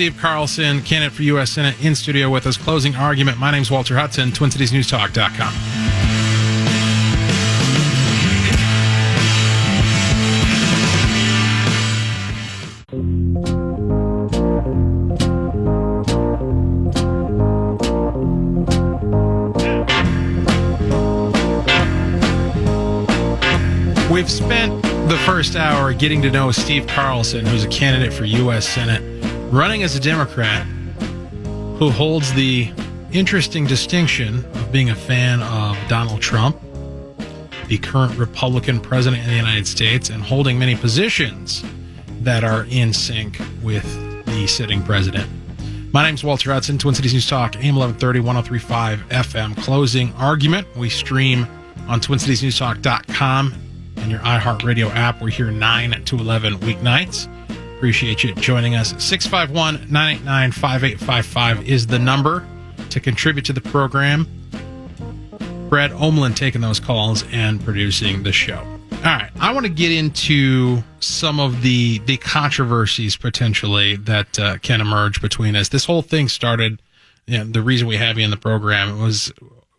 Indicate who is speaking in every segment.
Speaker 1: Steve Carlson, candidate for U.S. Senate, in studio with us. Closing argument. My name's Walter Hudson, TwinCitiesNewsTalk.com. We've spent the first hour getting to know Steve Carlson, who's a candidate for U.S. Senate, running as a Democrat, who holds the interesting distinction of being a fan of Donald Trump, the current Republican president of the United States, and holding many positions that are in sync with the sitting president. My name's Walter Hudson, Twin Cities News Talk, AM 1130, 103.5 FM. Closing argument. We stream on TwinCitiesNewsTalk.com and your iHeartRadio app. We're here 9 to 11 weeknights. Appreciate you joining us. 651-989-5855 is the number to contribute to the program. Brad Omlin taking those calls and producing the show. All right, I want to get into some of the controversies potentially that can emerge between us. This whole thing started, the reason we have you in the program was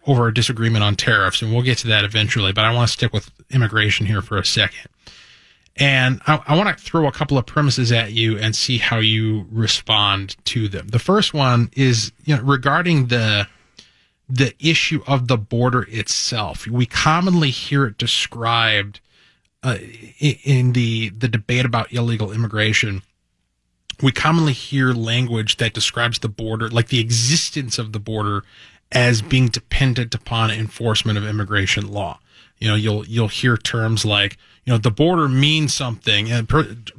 Speaker 1: over a disagreement on tariffs, and we'll get to that eventually, but I want to stick with immigration here for a second. And I want to throw a couple of premises at you and see how you respond to them. The first one is, regarding the issue of the border itself. We commonly hear it described in the debate about illegal immigration. We commonly hear language that describes the border, like the existence of the border, as being dependent upon enforcement of immigration law. You'll hear terms like, the border means something. And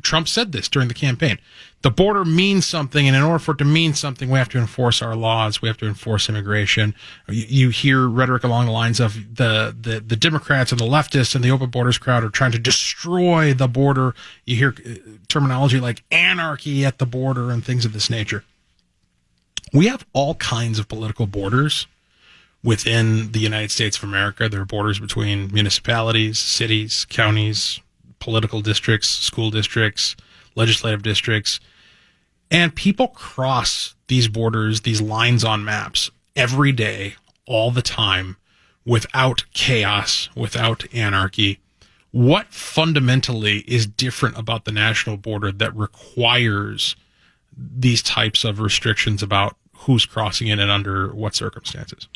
Speaker 1: Trump said this during the campaign. The border means something, and in order for it to mean something, we have to enforce our laws. We have to enforce immigration. You hear rhetoric along the lines of the Democrats and the leftists and the open borders crowd are trying to destroy the border. You hear terminology like anarchy at the border and things of this nature. We have all kinds of political borders within the United States of America. There are borders between municipalities, cities, counties, political districts, school districts, legislative districts. And people cross these borders, these lines on maps, every day, all the time, without chaos, without anarchy. What fundamentally is different about the national border that requires these types of restrictions about who's crossing it and under what circumstances?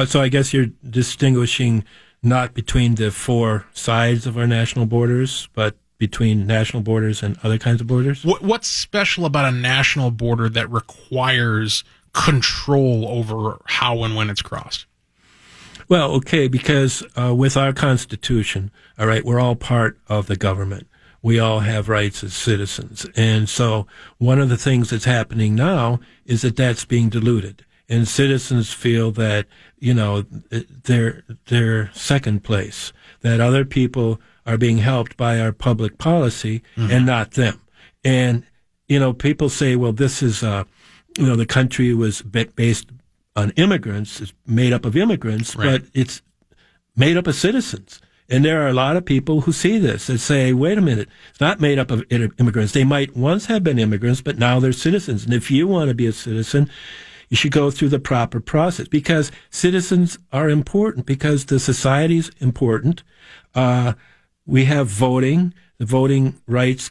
Speaker 2: So I guess you're distinguishing not between the four sides of our national borders, but between national borders and other kinds of borders?
Speaker 1: What's special about a national border that requires control over how and when it's crossed?
Speaker 2: Well, okay, because with our Constitution, all right, we're all part of the government. We all have rights as citizens. And so one of the things that's happening now is that that's being diluted. And citizens feel that, they're second place, that other people are being helped by our public policy and not them. And, people say, well, this is, the country was based on immigrants, it's made up of immigrants,
Speaker 1: right,
Speaker 2: but it's made up of citizens. And there are a lot of people who see this and say, wait a minute, it's not made up of immigrants. They might once have been immigrants, but now they're citizens. And if you want to be a citizen, you should go through the proper process, because citizens are important, because the society's important. We have voting. The voting rights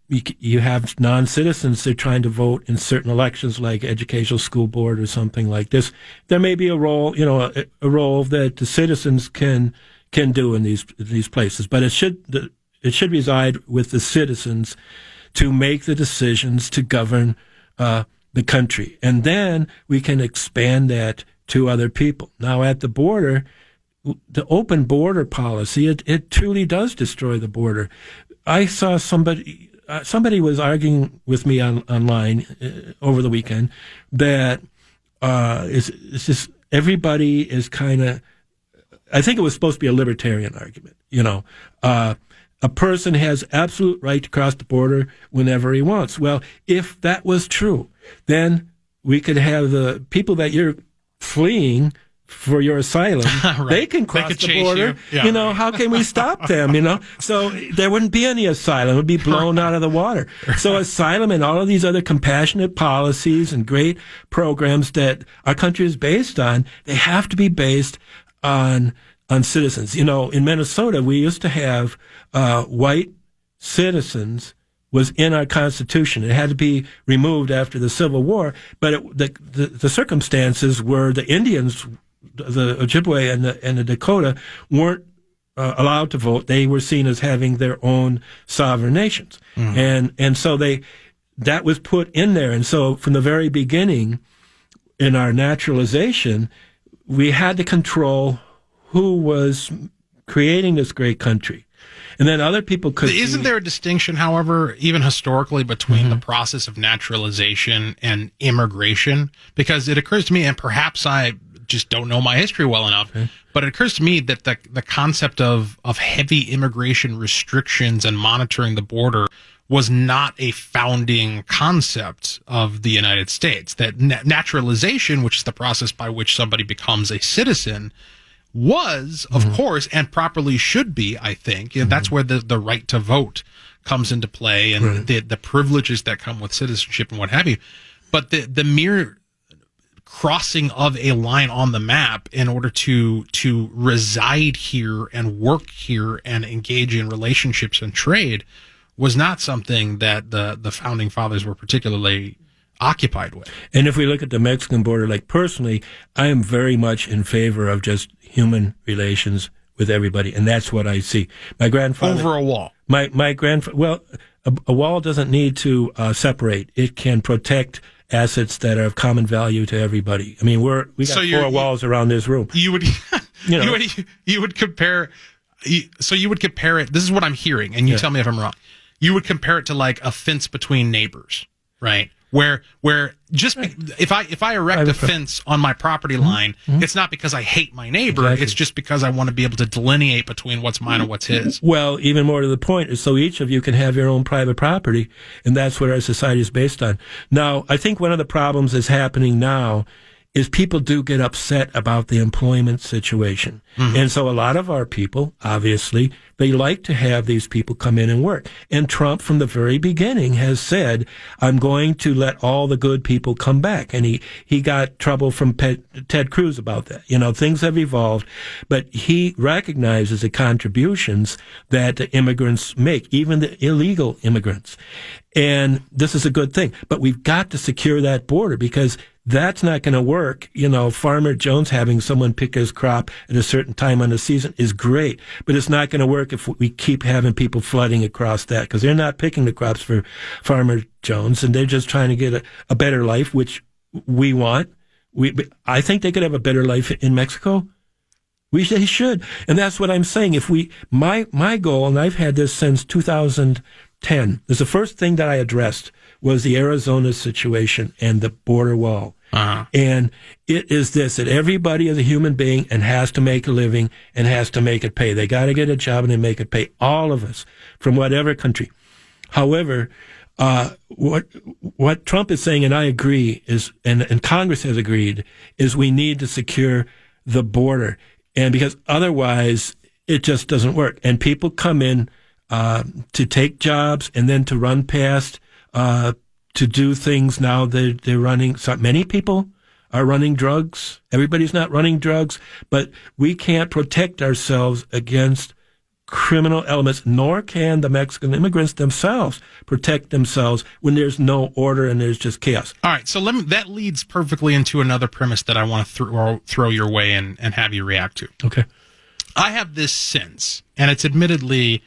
Speaker 2: you have non-citizens, they're trying to vote in certain elections like educational school board or something like this. There may be a role, a role that the citizens can do in these places, but it should reside with the citizens to make the decisions to govern the country, and then we can expand that to other people. Now, at the border, the open border policy, it truly does destroy the border. I saw somebody was arguing with me online over the weekend that it's just everybody is kind of. I think it was supposed to be a libertarian argument. A person has absolute right to cross the border whenever he wants. Well, if that was true, then we could have the people that you're fleeing for your asylum,
Speaker 1: Right.
Speaker 2: they can
Speaker 1: They
Speaker 2: cross
Speaker 1: could
Speaker 2: the
Speaker 1: chase
Speaker 2: border.
Speaker 1: you. Yeah,
Speaker 2: How can we stop them? So there wouldn't be any asylum. It would be blown out of the water. So asylum and all of these other compassionate policies and great programs that our country is based on, they have to be based on citizens. In Minnesota, we used to have white citizens was in our Constitution. It had to be removed after the Civil War, but the circumstances were the Indians, the Ojibwe and the Dakota, weren't allowed to vote. They were seen as having their own sovereign nations, and so that was put in there. And so from the very beginning, in our naturalization, we had to control who was creating this great country. And then other people could.
Speaker 1: Isn't there a distinction, however, even historically, between the process of naturalization and immigration? Because it occurs to me, and perhaps I just don't know my history well enough, but it occurs to me that the concept of heavy immigration restrictions and monitoring the border was not a founding concept of the United States. That naturalization, which is the process by which somebody becomes a citizen, was, of course, and properly should be, I think. That's where the right to vote comes into play, and the privileges that come with citizenship and what have you. But the mere crossing of a line on the map in order to reside here and work here and engage in relationships and trade was not something that the founding fathers were particularly occupied with.
Speaker 2: And if we look at the Mexican border, like personally, I am very much in favor of just human relations with everybody, and that's what I see. My grandfather
Speaker 1: Over a wall.
Speaker 2: My grandfather. Well, a wall doesn't need to separate. It can protect assets that are of common value to everybody. I mean, we got four walls around this room.
Speaker 1: You would, you would compare. So you would compare it. This is what I'm hearing, and you tell me if I'm wrong. You would compare it to like a fence between neighbors, right? Where just if I erect a fence on my property line, it's not because I hate my neighbor.
Speaker 2: Exactly.
Speaker 1: It's just because I want to be able to delineate between what's mine and what's his.
Speaker 2: Well, even more to the point is so each of you can have your own private property, and that's what our society is based on. Now, I think one of the problems that's happening now is people do get upset about the employment situation. And so a lot of our people, obviously, they like to have these people come in and work. And Trump, from the very beginning, has said, I'm going to let all the good people come back. And he got trouble from Ted Cruz about that. Things have evolved, but he recognizes the contributions that the immigrants make, even the illegal immigrants. And this is a good thing. But we've got to secure that border because that's not going to work. Farmer Jones having someone pick his crop at a certain time on the season is great, but it's not going to work if we keep having people flooding across that because they're not picking the crops for Farmer Jones and they're just trying to get a better life, which we want. I think they could have a better life in Mexico. They should. And that's what I'm saying. My goal, and I've had this since 2010, is the first thing that I addressed was the Arizona situation and the border wall. And it is this, that everybody is a human being and has to make a living and has to make it pay. They got to get a job and they make it pay. All of us, from whatever country. However, what Trump is saying, and I agree, is, and Congress has agreed, is we need to secure the border. And because otherwise it just doesn't work. And people come in to take jobs and then to run past to do things now they're running. So many people are running drugs. Everybody's not running drugs, but we can't protect ourselves against criminal elements, nor can the Mexican immigrants themselves protect themselves when there's no order and there's just chaos.
Speaker 1: All right, so that leads perfectly into another premise that I want to throw your way and have you react to.
Speaker 2: Okay.
Speaker 1: I have this sense, and it's admittedly